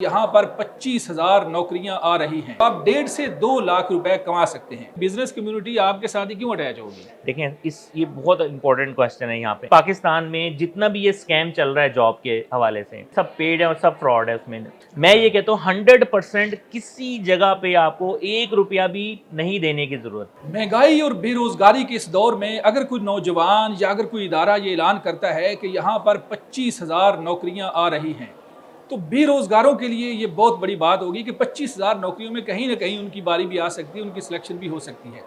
यहाँ पर 25,000 नौकरियां आ रही हैं। आप 1.5 से 2 लाख रुपए कमा सकते हैं। बिजनेस कम्युनिटी आपके साथ ही क्यों अटैच होगी? देखें, ये बहुत इंपॉर्टेंट क्वेश्चन है। यहाँ पे पाकिस्तान में जितना भी ये स्कैम चल रहा है जॉब के हवाले से, सब पेड है और सब फ्रॉड है उसमें। मैं ये कहता हूँ 100% किसी जगह पे आपको 1 रुपया भी नहीं देने की जरूरत। महंगाई और बेरोजगारी के इस दौर में अगर कोई नौजवान या अगर कोई इदारा ये ऐलान करता है कि यहाँ पर 25,000 नौकरियां आ रही हैं, तो बेरोजगारों के लिए ये बहुत बड़ी बात होगी कि 25,000 नौकरियों में कहीं ना कहीं उनकी बारी भी आ सकती है, उनकी सिलेक्शन भी हो सकती है।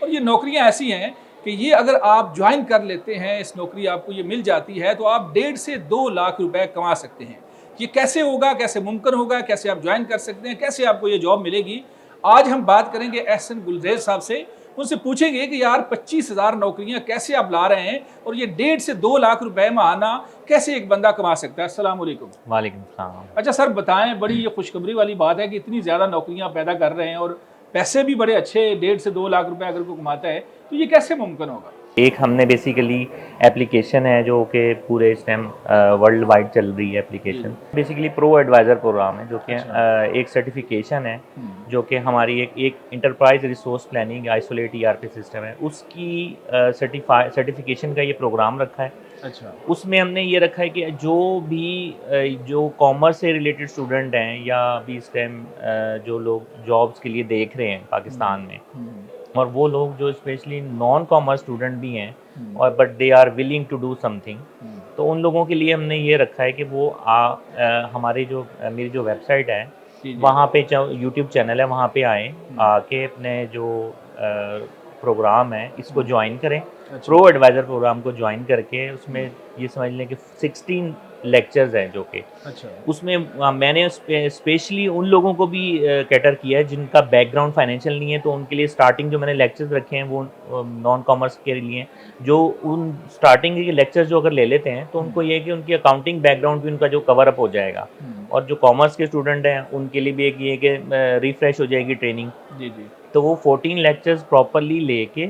और ये नौकरियां ऐसी हैं कि ये अगर आप ज्वाइन कर लेते हैं, इस नौकरी आपको ये मिल जाती है, तो आप 1.5 से 2 लाख रुपए कमा सकते हैं। ये कैसे होगा, कैसे मुमकिन होगा, कैसे आप ज्वाइन कर सकते हैं, कैसे आपको ये जॉब मिलेगी, आज हम बात करेंगे एहसन गुलरेज साहब से। उनसे पूछेंगे कि यार 25,000 नौकरियां कैसे आप ला रहे हैं और ये 1.5 से 2 लाख रुपए माहाना कैसे एक बंदा कमा सकता है। अस्सलाम वालेकुम। वालेकुम सलाम। अच्छा सर, बताएं, बड़ी ये खुशखबरी वाली बात है कि इतनी ज़्यादा नौकरियां पैदा कर रहे हैं और पैसे भी बड़े अच्छे, 1.5 से 2 लाख रुपए अगर कोई कमाता है तो ये कैसे मुमकिन होगा? एक हमने बेसिकली एप्लीकेशन है जो कि पूरे इस टाइम वर्ल्ड वाइड चल रही है। Application basically pro adviser program है, जो कि एक सर्टिफिकेशन है जो कि हमारी एक enterprise resource planning isolate ERP system है, उसकी सर्टिफिकेशन का ये प्रोग्राम रखा है। अच्छा। उसमें हमने ये रखा है कि जो कॉमर्स से रिलेटेड स्टूडेंट हैं या अभी इस टाइम जो लोग जॉब्स के लिए देख रहे हैं पाकिस्तान में, और वो लोग जो स्पेशली नॉन कॉमर्स स्टूडेंट भी हैं और but they are willing to do something, तो उन लोगों के लिए हमने ये रखा है कि वो हमारे मेरी जो वेबसाइट है वहाँ पे यूट्यूब चैनल है, वहाँ पे आए आके अपने जो प्रोग्राम है इसको ज्वाइन करें। अच्छा। प्रो एडवाइज़र प्रोग्राम को ज्वाइन करके उसमें ये समझ लें कि 16 लेक्चर्स हैं जो कि अच्छा। उसमें मैंने स्पेशली उन लोगों को भी कैटर किया है जिनका बैकग्राउंड फाइनेंशियल नहीं है, तो उनके लिए स्टार्टिंग जो मैंने लेक्चर्स रखे हैं वो नॉन कॉमर्स के लिए हैं। जो उन स्टार्टिंग के लेक्चर्स जो अगर ले लेते हैं तो उनको ये है कि उनकी अकाउंटिंग बैकग्राउंड भी उनका जो कवर अप हो जाएगा, और जो कॉमर्स के स्टूडेंट हैं उनके लिए भी एक ये कि रिफ्रेश हो जाएगी ट्रेनिंग। जी जी। तो वो 14 लेक्चर्स प्रॉपरली लेके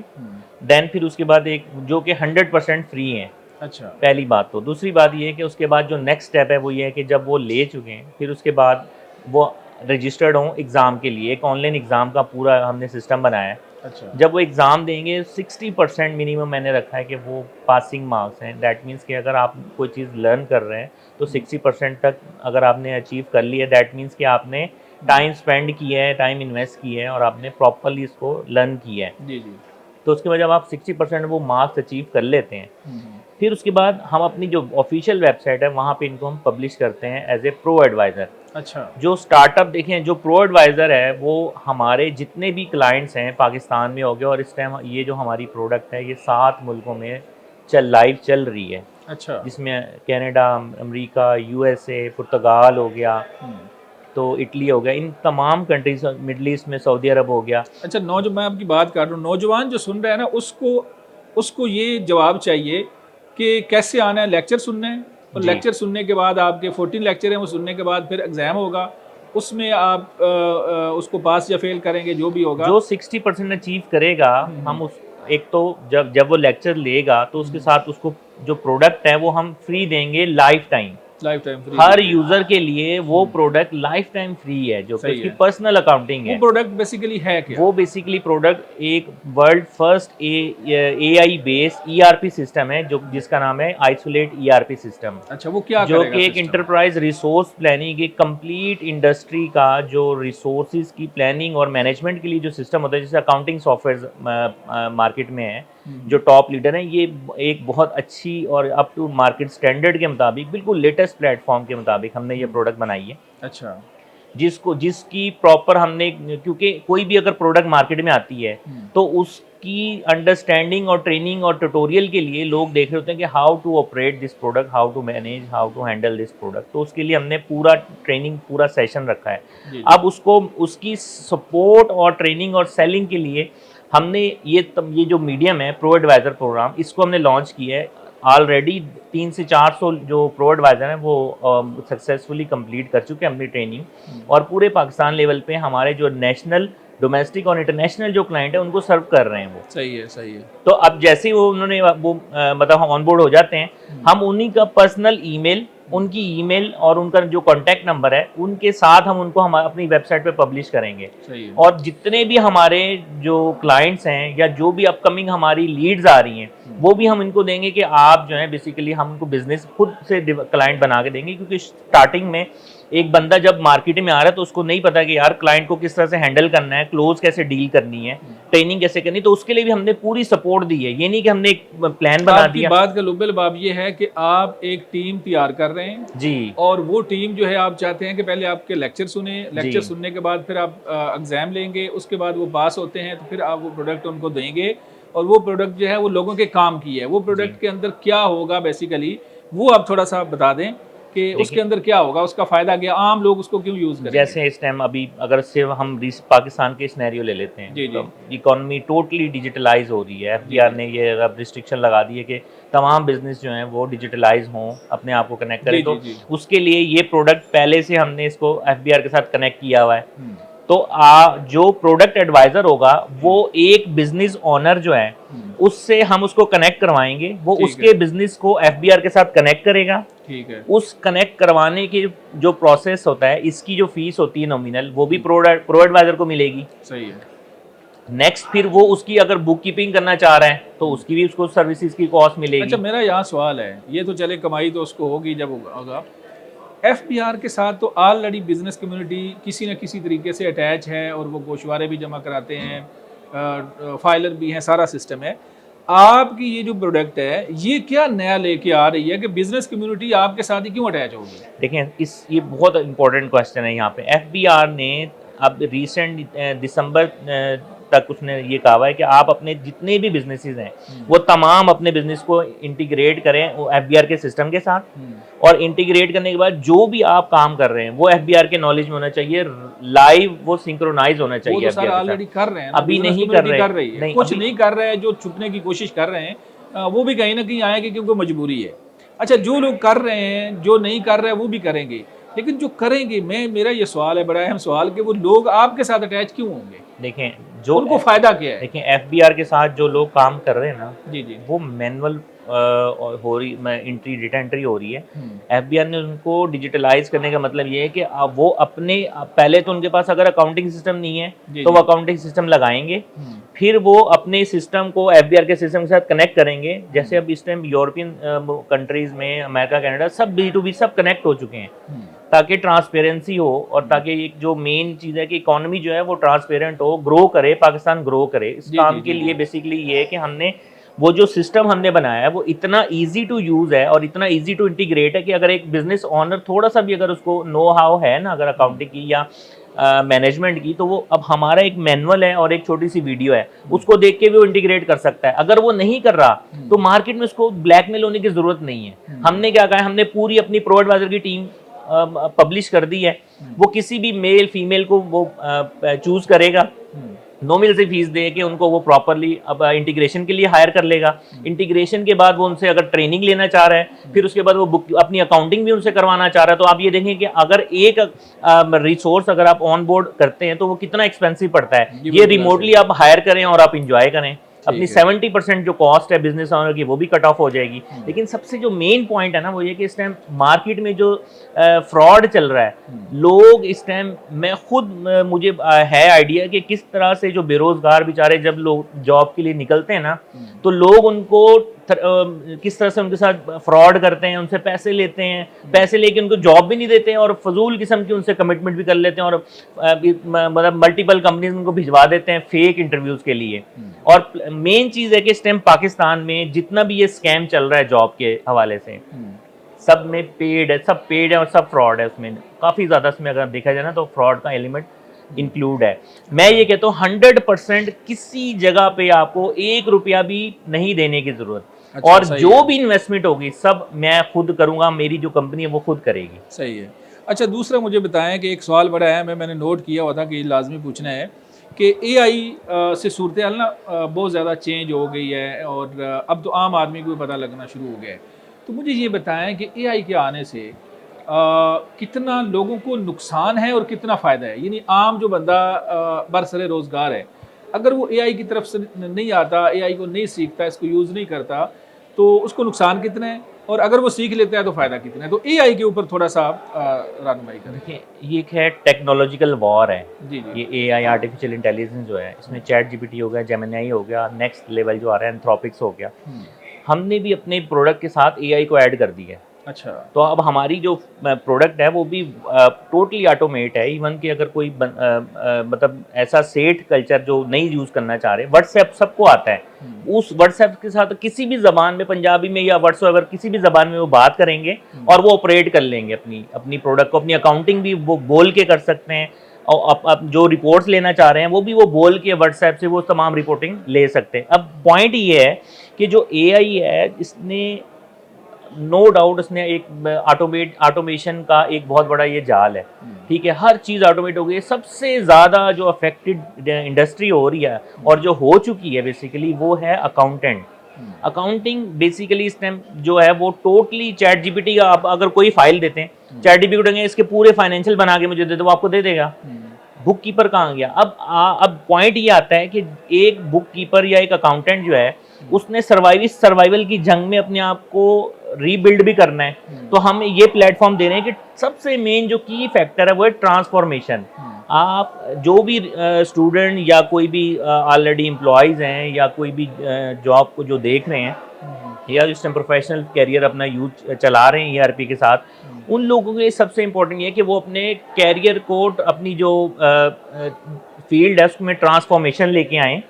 देन फिर उसके बाद एक जो कि 100% फ्री हैं। अच्छा। पहली बात। तो दूसरी बात ये है कि उसके बाद जो नेक्स्ट स्टेप है वो ये है कि जब वो ले चुके हैं फिर उसके बाद वो रजिस्टर्ड हों एग्ज़ाम के लिए। एक ऑनलाइन एग्ज़ाम का पूरा हमने सिस्टम बनाया है। अच्छा। जब वो एग्ज़ाम देंगे 60% मिनिमम मैंने रखा है कि वो पासिंग मार्क्स हैं। दैट मीन्स कि अगर आप कोई चीज़ लर्न कर रहे हैं तो 60% तक अगर आपने अचीव कर लिया, दैट मीन्स कि आपने टाइम स्पेंड किया है, टाइम इन्वेस्ट किया है और आपने प्रॉपरली इसको लर्न किया है। जी जी। तो उसके बाद जब आप 60% वो मार्क्स अचीव कर लेते हैं, फिर उसके बाद हम अपनी जो ऑफिशियल वेबसाइट है वहाँ पे इनको हम पब्लिश करते हैं एज ए प्रो एडवाइज़र। अच्छा। जो स्टार्टअप देखें, जो प्रो एडवाइज़र है वो हमारे जितने भी क्लाइंट्स हैं पाकिस्तान में हो गए, और इस टाइम ये जो हमारी प्रोडक्ट है ये 7 मुल्कों में लाइव चल रही है। अच्छा। जिसमें कनाडा, अमेरिका, यूएसए, पुर्तगाल हो गया, तो इटली हो गया, इन तमाम कंट्रीज, मिडल ईस्ट में सऊदी अरब हो गया। अच्छा, मैं आपकी बात कर रहा हूँ, नौजवान जो सुन रहे हैं ना, उसको ये जवाब चाहिए कि कैसे आना है, लेक्चर सुनना है, और लेक्चर सुनने के बाद आपके 14 लेक्चर हैं, वो सुनने के बाद फिर एग्ज़ाम होगा, उसमें आप उसको पास या फेल करेंगे, जो भी होगा। जो 60% अचीव करेगा, हम उस एक तो जब वो लेक्चर लेगा तो उसके साथ उसको जो प्रोडक्ट है वो हम फ्री देंगे लाइफ टाइम फ्री हर यूजर के लिए। वो प्रोडक्ट लाइफ टाइम फ्री है, जो कि उसकी पर्सनल अकाउंटिंग है। वो प्रोडक्ट बेसिकली है क्या? वो बेसिकली प्रोडक्ट एक world first AI based ERP system है जो जिसका नाम है आइसोलेट ईआरपी सिस्टम। अच्छा, वो क्या जो करेगा? कि एक इंटरप्राइज रिसोर्स प्लानिंग, एक कंप्लीट इंडस्ट्री का जो रिसोर्सेज की प्लानिंग और मैनेजमेंट के लिए जो सिस्टम होता है, जैसे अकाउंटिंग सॉफ्टवेयर मार्केट में है जो टॉप लीडर है, ये एक बहुत अच्छी और अप टू मार्केट स्टैंडर्ड के मुताबिक बिल्कुल लेटेस्ट प्लेटफॉर्म के मुताबिक हमने ये प्रोडक्ट बनाई है। अच्छा। जिसकी प्रॉपर हमने, क्योंकि कोई भी अगर प्रोडक्ट मार्केट में आती है तो उसकी अंडरस्टैंडिंग और ट्रेनिंग और ट्यूटोरियल के लिए लोग देख रहे होते हैं कि how to operate this product, how to manage, how to handle this product. तो उसके लिए हमने पूरा ट्रेनिंग, पूरा सेशन रखा है। अब उसको उसकी सपोर्ट और ट्रेनिंग और सेलिंग के लिए हमने ये जो मीडियम है प्रो एडवाइज़र प्रोग्राम, इसको हमने लॉन्च किया है। ऑलरेडी 300 से 400 जो प्रो एडवाइज़र हैं वो सक्सेसफुली कंप्लीट कर चुके हैं अपनी ट्रेनिंग, और पूरे पाकिस्तान लेवल पे हमारे जो नेशनल, डोमेस्टिक और इंटरनेशनल जो क्लाइंट है उनको सर्व कर रहे हैं वो। सही है, सही है। तो अब जैसे ही वो उन्होंने मतलब हम ऑन बोर्ड हो जाते हैं, हम उन्हीं का पर्सनल ईमेल उनकी ईमेल और उनका जो कॉन्टैक्ट नंबर है उनके साथ हम उनको अपनी वेबसाइट पे पब्लिश करेंगे। सही है। और जितने भी हमारे जो क्लाइंट्स हैं या जो भी अपकमिंग हमारी लीड्स आ रही हैं वो भी हम इनको देंगे कि आप जो है बेसिकली हम उनको बिजनेस खुद से क्लाइंट बना के देंगे, क्योंकि स्टार्टिंग में एक बंदा जब मार्केट में आ रहा है तो उसको नहीं पता कि यार क्लाइंट को किस तरह से हैंडल करना है, क्लोज कैसे डील करनी है, ट्रेनिंग कैसे करनी है। तो उसके लिए भी हमने पूरी सपोर्ट दी है। ये नहीं कि हमने एक प्लान बना आपकी दिया। बात का लुब्बल बाब ये है कि आप एक टीम तैयार कर रहे हैं जी और वो टीम जो है आप चाहते हैं कि पहले आपके लेक्चर सुने, लेक्चर जी। सुनने के बाद फिर आप एग्जाम लेंगे, उसके बाद वो पास होते हैं तो फिर आप वो प्रोडक्ट उनको देंगे और वो प्रोडक्ट जो है वो लोगों के काम की है। वो प्रोडक्ट के अंदर क्या होगा बेसिकली वो आप थोड़ा सा बता दें कि उसके अंदर क्या होगा, उसका फायदा क्या, आम लोग उसको क्यों यूज करेंगे। जैसे इस टाइम अभी अगर सिर्फ हम पाकिस्तान के सिनेरियो ले लेते हैं, जी, जी। तो इकोनॉमी टोटली डिजिटलाइज हो रही है। एफबीआर ने ये अब रिस्ट्रिक्शन लगा दी है कि तमाम बिजनेस जो हैं वो डिजिटलाइज हों, अपने आप को कनेक्ट करें। जी, तो जी, जी। उसके लिए ये प्रोडक्ट पहले से हमने इसको एफबीआर के साथ कनेक्ट किया हुआ है। तो जो प्रोडक्ट एडवाइजर होगा वो एक बिजनेस ओनर जो है उससे हम उसको कनेक्ट करवाएंगे, वो ठीक उसके है। बिजनेस को एफबीआर के साथ कनेक्ट करेगा। ठीक है। उस कनेक्ट करवाने की जो प्रोसेस होता है, इसकी जो फीस होती है नॉमिनल, वो भी प्रो एडवाइजर को मिलेगी। सही है। नेक्स्ट फिर वो उसकी अगर बुक कीपिंग करना चाह रहा है तो उसकी भी उसको सर्विसेज की कॉस्ट मिलेगी। अच्छा, मेरा यहाँ सवाल है, ये तो चले कमाई तो उसको होगी जब होगा, एफबीआर के साथ तो ऑलरेडी बिजनेस कम्युनिटी किसी न किसी तरीके से अटैच है और वो गोशवारे भी जमा कराते हैं, फाइलर भी हैं, सारा सिस्टम है। आपकी ये जो प्रोडक्ट है ये क्या नया लेके आ रही है कि बिजनेस कम्युनिटी आपके साथ ही क्यों अटैच होगी? देखें, ये बहुत इंपॉर्टेंट क्वेश्चन है। यहाँ पे एफबीआर ने अब रिसेंट दिसंबर तक उसने ये कहा है कि आप अपने जितने भी बिजनेसेस हैं वो तमाम अपने बिजनेस को इंटीग्रेट करें एफबीआर के सिस्टम के साथ। और इंटीग्रेट करने के बाद जो भी आप काम कर रहे हैं वो एफबीआर के नॉलेज में होना चाहिए, लाइव वो सिंक्रोनाइज होना चाहिए। वो तो सर FBR के ऑलरेडी साथ कर रहे हैं ना, अभी business नहीं community कर रहे है। नहीं, कुछ अभी नहीं कर रहे हैं, जो छुपने की कोशिश कर रहे हैं वो भी कहीं ना कहीं आएंगे क्योंकि मजबूरी है। अच्छा, जो लोग कर रहे हैं, जो नहीं कर रहे हैं वो भी करेंगे, लेकिन जो करेंगे, मेरा ये सवाल है, बड़ा अहम सवाल, कि वो लोग आपके साथ अटैच क्यों होंगे? देखें, जो उनको फायदा क्या है? देखें एफबीआर के साथ जो लोग काम कर रहे हैं ना, जी जी। वो मैनुअल हो रही एंट्री, डेटा एंट्री हो रही है। एफबीआर ने उनको डिजिटलाइज करने का मतलब ये है कि अब वो अपने पहले तो उनके पास अगर अकाउंटिंग सिस्टम नहीं है तो वो अकाउंटिंग सिस्टम लगाएंगे, फिर वो अपने सिस्टम को एफबीआर के सिस्टम के साथ कनेक्ट करेंगे। जैसे अब इस टाइम यूरोपियन कंट्रीज में, अमेरिका, कनाडा, सब B2B सब कनेक्ट हो चुके हैं ताकि ट्रांसपेरेंसी हो और ताकि एक जो मेन चीज़ है कि इकोनॉमी जो है वो ट्रांसपेरेंट हो, ग्रो करे, पाकिस्तान ग्रो करे। इस काम के लिए बेसिकली ये है कि हमने वो जो सिस्टम हमने बनाया है वो इतना इजी टू यूज़ है और इतना इजी टू इंटीग्रेट है कि अगर एक बिजनेस ओनर थोड़ा सा भी अगर उसको नो हाउ है ना, अगर अकाउंटिंग की या मैनेजमेंट की, तो वो अब हमारा एक मैनुअल है और एक छोटी सी वीडियो है, उसको देख के भी वो इंटीग्रेट कर सकता है। अगर वो नहीं कर रहा तो मार्केट में उसको ब्लैकमेल होने की जरूरत नहीं है। हमने क्या कहा है, हमने पूरी अपनी प्रो एडवाइजर की टीम पब्लिश कर दी है। वो किसी भी मेल फीमेल को वो चूज करेगा, नॉमिनल से फीस दे के उनको वो प्रॉपरली अब इंटीग्रेशन के लिए हायर कर लेगा। इंटीग्रेशन के बाद वो उनसे अगर ट्रेनिंग लेना चाह रहा है, फिर उसके बाद वो बुक अपनी अकाउंटिंग भी उनसे करवाना चाह रहा है, तो आप ये देखें कि अगर एक रिसोर्स अगर आप ऑन बोर्ड करते हैं तो वो कितना एक्सपेंसिव पड़ता है। ये रिमोटली आप हायर करें और आप इंजॉय करें, अपनी 70% जो कॉस्ट है बिजनेस ओनर की वो भी कट ऑफ हो जाएगी। लेकिन सबसे जो मेन पॉइंट है ना वो ये कि इस टाइम मार्केट में जो फ्रॉड चल रहा है, लोग इस टाइम, मैं खुद मुझे है आइडिया कि किस तरह से जो बेरोजगार बेचारे जब लोग जॉब के लिए निकलते हैं ना, तो लोग उनको किस तरह से उनके साथ फ्रॉड करते हैं, उनसे पैसे लेते हैं, पैसे लेके उनको जॉब भी नहीं देते हैं और फजूल किस्म की उनसे कमिटमेंट भी कर लेते हैं और मतलब मल्टीपल कंपनीज उनको भिजवा देते हैं फेक इंटरव्यूज के लिए। और मेन चीज़ है कि इस टाइम पाकिस्तान में जितना भी ये स्कैम चल रहा है जॉब के हवाले से, सब में पेड है, सब पेड है और सब फ्रॉड है। उसमें काफ़ी ज़्यादा, इसमें अगर देखा जाए ना तो फ्रॉड का एलिमेंट इंक्लूड है। मैं ये कहता हूँ 100% किसी जगह पे आपको 1 रुपया भी नहीं देने की जरूरत। अच्छा, और जो भी इन्वेस्टमेंट होगी सब मैं खुद करूँगा, मेरी जो कंपनी है वो खुद करेगी। सही है। अच्छा, दूसरा मुझे बताएं कि एक सवाल बड़ा है, मैंने नोट किया हुआ था कि लाजमी पूछना है कि AI से सूरत हाल ना बहुत ज़्यादा चेंज हो गई है और अब तो आम आदमी को भी पता लगना शुरू हो गया है। तो मुझे ये बताएं कि AI के आने से कितना लोगों को नुकसान है और कितना फ़ायदा है? यानी आम जो बंदा बरसरे रोज़गार है, अगर वो AI की तरफ से नहीं आता, AI को नहीं सीखता, इसको यूज़ नहीं करता, तो उसको नुकसान कितना है और अगर वो सीख लेता है तो फ़ायदा कितना है? तो एआई के ऊपर थोड़ा सा आप रहनुमाई करें। देखिए, ये एक है टेक्नोलॉजिकल वॉर है। जी जी। ये एआई आर्टिफिशियल इंटेलिजेंस जो है, इसमें चैट जीपीटी हो गया, जेमिनी हो गया, नेक्स्ट लेवल जो आ रहा है एंथ्रोपिक्स हो गया। हमने भी अपने प्रोडक्ट के साथ एआई को ऐड कर दिया है। अच्छा। तो अब हमारी जो प्रोडक्ट है वो भी टोटली ऑटोमेट है। इवन कि अगर कोई मतलब ऐसा सेठ कल्चर जो नहीं यूज़ करना चाह रहे, व्हाट्सएप सबको आता है, उस व्हाट्सएप के साथ किसी भी ज़बान में, पंजाबी में या व्हाट्सएवर किसी भी ज़बान में वो बात करेंगे और वो ऑपरेट कर लेंगे अपनी अपनी प्रोडक्ट को। अपनी अकाउंटिंग भी वो बोल के कर सकते हैं, और अब जो रिपोर्ट्स लेना चाह रहे हैं वो भी वो बोल के व्हाट्सएप से वो तमाम रिपोर्टिंग ले सकते हैं। अब पॉइंट ये है कि जो एआई है, इसने नो डाउट उसने एक ऑटोमेशन का एक बहुत बड़ा ये जाल है। ठीक है, हर चीज़ ऑटोमेट हो गई है। सबसे ज़्यादा जो अफेक्टेड इंडस्ट्री हो रही है और जो हो चुकी है बेसिकली वो है अकाउंटेंट। अकाउंटिंग बेसिकली इस टाइम जो है वो टोटली चैट जीपीटी का, आप अगर कोई फाइल देते हैं चैट जीपीटी इसके पूरे फाइनेंशियल बना के मुझे दे दो, वो आपको दे देगा। बुक कीपर कहाँ गया? अब पॉइंट ये आता है कि एक बुक कीपर या एक अकाउंटेंट जो है उसने सर्वाइवल की जंग में अपने आप को रीबिल्ड भी करना है। तो हम ये प्लेटफॉर्म दे रहे हैं कि सबसे मेन जो की फैक्टर है वो है ट्रांसफॉर्मेशन। आप जो भी स्टूडेंट या कोई भी ऑलरेडी एम्प्लॉयज़ हैं या कोई भी जॉब को जो देख रहे हैं या इस टाइम प्रोफेशनल कैरियर अपना यूज चला रहे हैं ईआरपी के साथ, उन लोगों के लिए सबसे इम्पोर्टेंट ये है कि वो अपने कैरियर को, अपनी जो फील्ड है उसमें ट्रांसफॉर्मेशन लेके आएँ।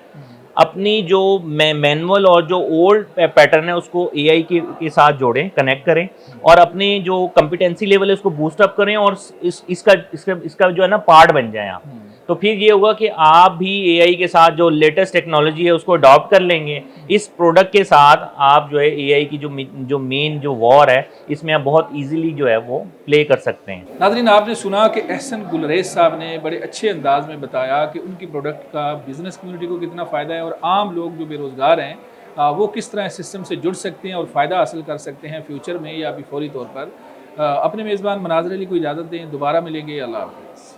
अपनी जो मैनुअल और जो ओल्ड पैटर्न है उसको एआई के साथ जोड़ें, कनेक्ट करें और अपनी जो कॉम्पिटेंसी लेवल है उसको बूस्ट अप करें और इसका जो है ना पार्ट बन जाएं आप। तो फिर ये होगा कि आप भी एआई के साथ जो लेटेस्ट टेक्नोलॉजी है उसको अडॉप्ट कर लेंगे। इस प्रोडक्ट के साथ आप जो है एआई की जो मेन जो वॉर है इसमें आप बहुत इजीली जो है वो प्ले कर सकते हैं। नाज़रीन, आपने सुना कि एहसन गुलरेज साहब ने बड़े अच्छे अंदाज में बताया कि उनकी प्रोडक्ट का बिज़नेस कम्युनिटी को कितना फ़ायदा है और आम लोग जो बेरोज़गार हैं वो किस तरह सिस्टम से जुड़ सकते हैं और फ़ायदा हासिल कर सकते हैं फ्यूचर में या अभी फौरी तौर पर। अपने मेज़बान मनाज़र अली को इजाज़त दें, दोबारा मिलेंगे। अल्लाह हाफ़िज़।